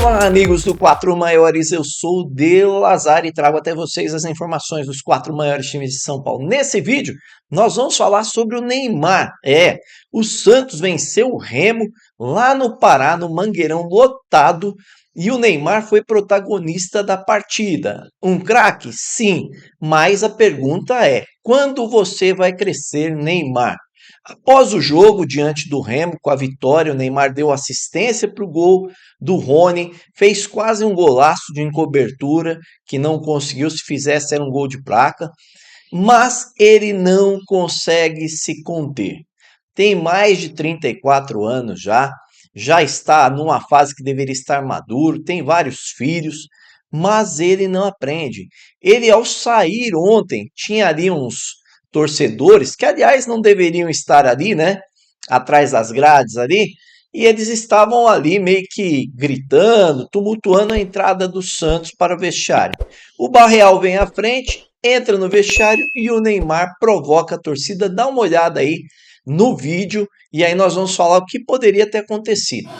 Olá, amigos do Quatro Maiores, eu sou o De Lazari e trago até vocês as informações dos quatro maiores times de São Paulo. Nesse vídeo, nós vamos falar sobre o Neymar. O Santos venceu o Remo lá no Pará, no Mangueirão lotado, e o Neymar foi protagonista da partida. Um craque? Sim, mas a pergunta é, quando você vai crescer, Neymar? Após o jogo, diante do Remo, com a vitória, o Neymar deu assistência para o gol do Rony, fez quase um golaço de encobertura, que não conseguiu, se fizesse era um gol de placa, mas ele não consegue se conter. Tem mais de 34 anos já está numa fase que deveria estar maduro, tem vários filhos, mas ele não aprende. Ele, ao sair ontem, tinha ali uns torcedores, que aliás não deveriam estar ali, né? Atrás das grades ali, e eles estavam ali meio que gritando, tumultuando a entrada do Santos para o vestiário. O Barreal vem à frente, entra no vestiário e o Neymar provoca a torcida. Dá uma olhada aí no vídeo e aí nós vamos falar o que poderia ter acontecido.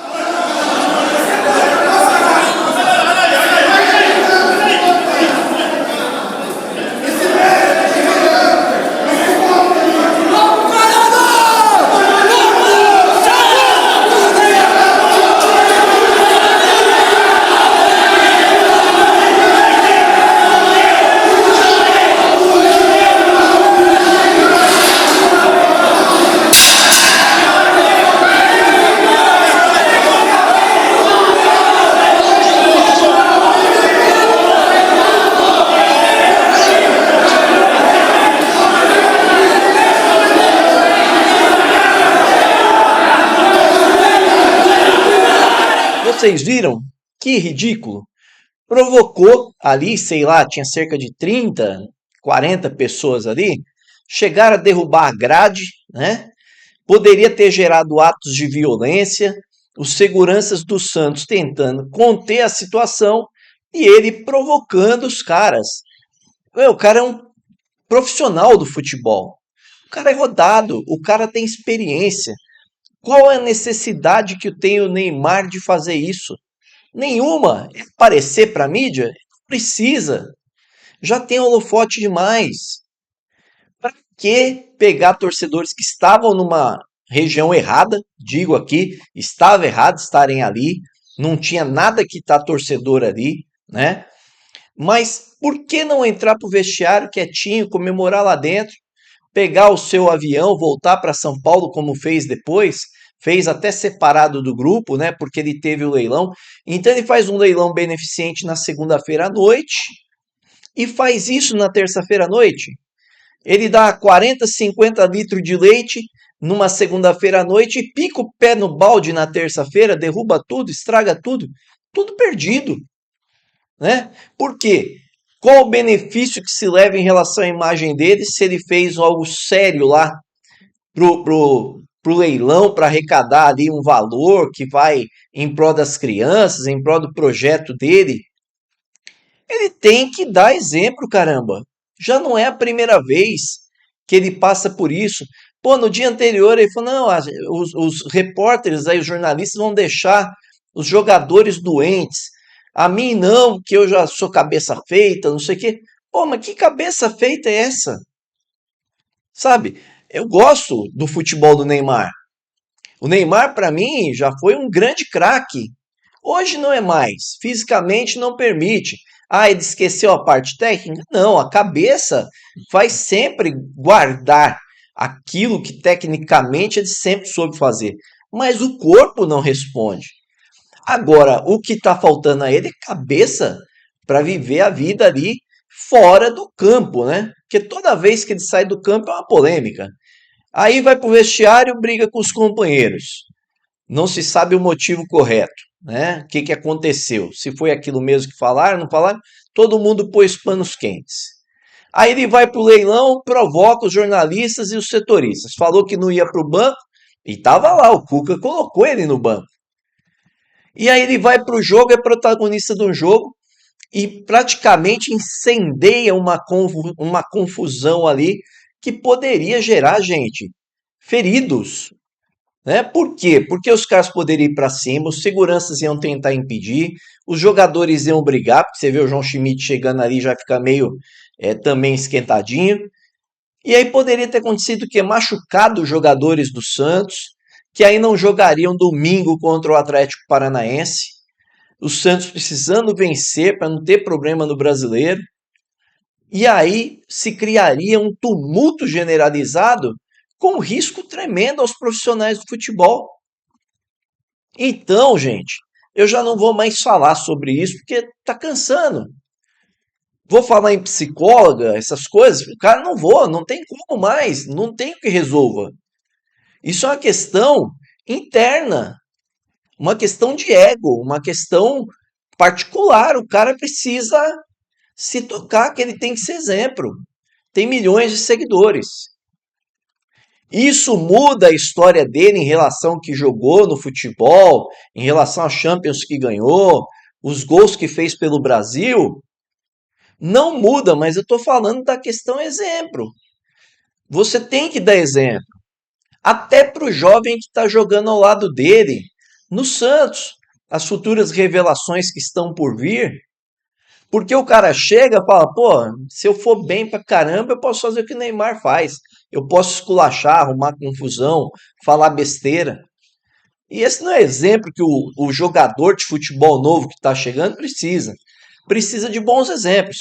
Vocês viram? Que ridículo! Provocou ali, sei lá, tinha cerca de 30, 40 pessoas ali, chegaram a derrubar a grade, né? Poderia ter gerado atos de violência, os seguranças do Santos tentando conter a situação e ele provocando os caras. O cara é um profissional do futebol, o cara é rodado, o cara tem experiência. Qual é a necessidade que tem o Neymar de fazer isso? Nenhuma. É aparecer para a mídia? Precisa. Já tem holofote demais. Para que pegar torcedores que estavam numa região errada? Digo aqui, estava errado estarem ali. Não tinha nada que estar torcedor ali, né? Mas por que não entrar para o vestiário quietinho, comemorar lá dentro? Pegar o seu avião, voltar para São Paulo, como fez depois, fez até separado do grupo, né? Porque ele teve o leilão. Então ele faz um leilão beneficente na segunda-feira à noite e faz isso na terça-feira à noite. Ele dá 40, 50 litros de leite numa segunda-feira à noite e pica o pé no balde na terça-feira, derruba tudo, estraga tudo, tudo perdido, né? Por quê? Qual o benefício que se leva em relação à imagem dele se ele fez algo sério lá pro leilão para arrecadar ali um valor que vai em prol das crianças, em prol do projeto dele? Ele tem que dar exemplo, caramba. Já não é a primeira vez que ele passa por isso. Pô, no dia anterior ele falou, não, os repórteres aí, os jornalistas vão deixar os jogadores doentes. A mim não, que eu já sou cabeça feita, não sei o quê. Pô, mas que cabeça feita é essa? Sabe, eu gosto do futebol do Neymar. O Neymar, para mim, já foi um grande craque. Hoje não é mais. Fisicamente não permite. Ah, ele esqueceu a parte técnica? Não, a cabeça vai sempre guardar aquilo que tecnicamente ele sempre soube fazer. Mas o corpo não responde. Agora, o que está faltando a ele é cabeça para viver a vida ali fora do campo, né? Porque toda vez que ele sai do campo é uma polêmica. Aí vai para o vestiário, briga com os companheiros. Não se sabe o motivo correto, né? O que aconteceu? Se foi aquilo mesmo que falaram, não falaram? Todo mundo pôs panos quentes. Aí ele vai para o leilão, provoca os jornalistas e os setoristas. Falou que não ia para o banco e estava lá, o Cuca colocou ele no banco. E aí ele vai para o jogo, é protagonista do jogo e praticamente incendeia uma confusão ali que poderia gerar, gente, feridos. Né? Por quê? Porque os caras poderiam ir para cima, os seguranças iam tentar impedir, os jogadores iam brigar, porque você vê o João Schmidt chegando ali já fica meio também esquentadinho. E aí poderia ter acontecido o quê? Machucado os jogadores do Santos, que aí não jogariam domingo contra o Atlético Paranaense. O Santos precisando vencer para não ter problema no brasileiro. E aí se criaria um tumulto generalizado com risco tremendo aos profissionais do futebol. Então, gente, eu já não vou mais falar sobre isso porque tá cansando. Vou falar em psicóloga, essas coisas, o cara não tem como mais, não tem o que resolva. Isso é uma questão interna, uma questão de ego, uma questão particular. O cara precisa se tocar que ele tem que ser exemplo. Tem milhões de seguidores. Isso muda a história dele em relação ao que jogou no futebol, em relação às Champions que ganhou, os gols que fez pelo Brasil. Não muda, mas eu estou falando da questão exemplo. Você tem que dar exemplo. Até para o jovem que está jogando ao lado dele, no Santos, as futuras revelações que estão por vir. Porque o cara chega e fala, pô, se eu for bem pra caramba, eu posso fazer o que o Neymar faz. Eu posso esculachar, arrumar confusão, falar besteira. E esse não é exemplo que o jogador de futebol novo que está chegando precisa. Precisa de bons exemplos.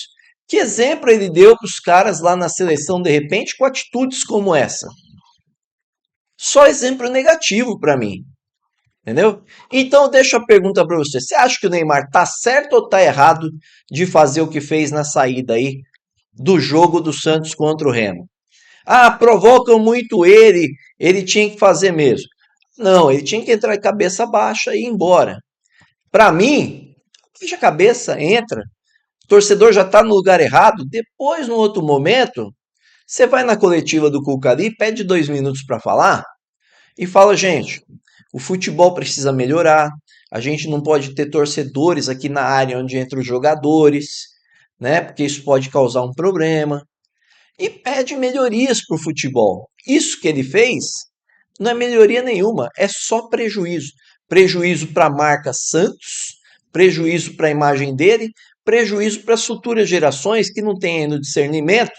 Que exemplo ele deu para os caras lá na seleção, de repente, com atitudes como essa? Só exemplo negativo para mim. Entendeu? Então, deixa a pergunta para você. Você acha que o Neymar tá certo ou tá errado de fazer o que fez na saída aí do jogo do Santos contra o Remo? Ah, provocam muito ele tinha que fazer mesmo. Não, ele tinha que entrar de cabeça baixa e ir embora. Para mim, fecha a cabeça, entra. O torcedor já está no lugar errado. Depois, num outro momento, você vai na coletiva do Cuca ali, pede 2 minutos para falar e fala, gente, o futebol precisa melhorar. A gente não pode ter torcedores aqui na área onde entram os jogadores, né? Porque isso pode causar um problema. E pede melhorias para o futebol. Isso que ele fez não é melhoria nenhuma, é só prejuízo. Prejuízo para a marca Santos, prejuízo para a imagem dele, prejuízo para as futuras gerações que não têm ainda o discernimento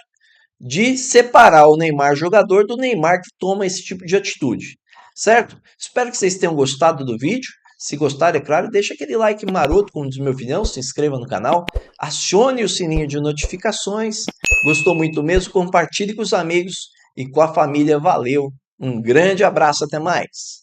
de separar o Neymar jogador do Neymar que toma esse tipo de atitude. Certo? Espero que vocês tenham gostado do vídeo. Se gostaram, é claro, deixa aquele like maroto, como diz meu filhão, se inscreva no canal, acione o sininho de notificações. Gostou muito mesmo? Compartilhe com os amigos e com a família. Valeu! Um grande abraço, até mais!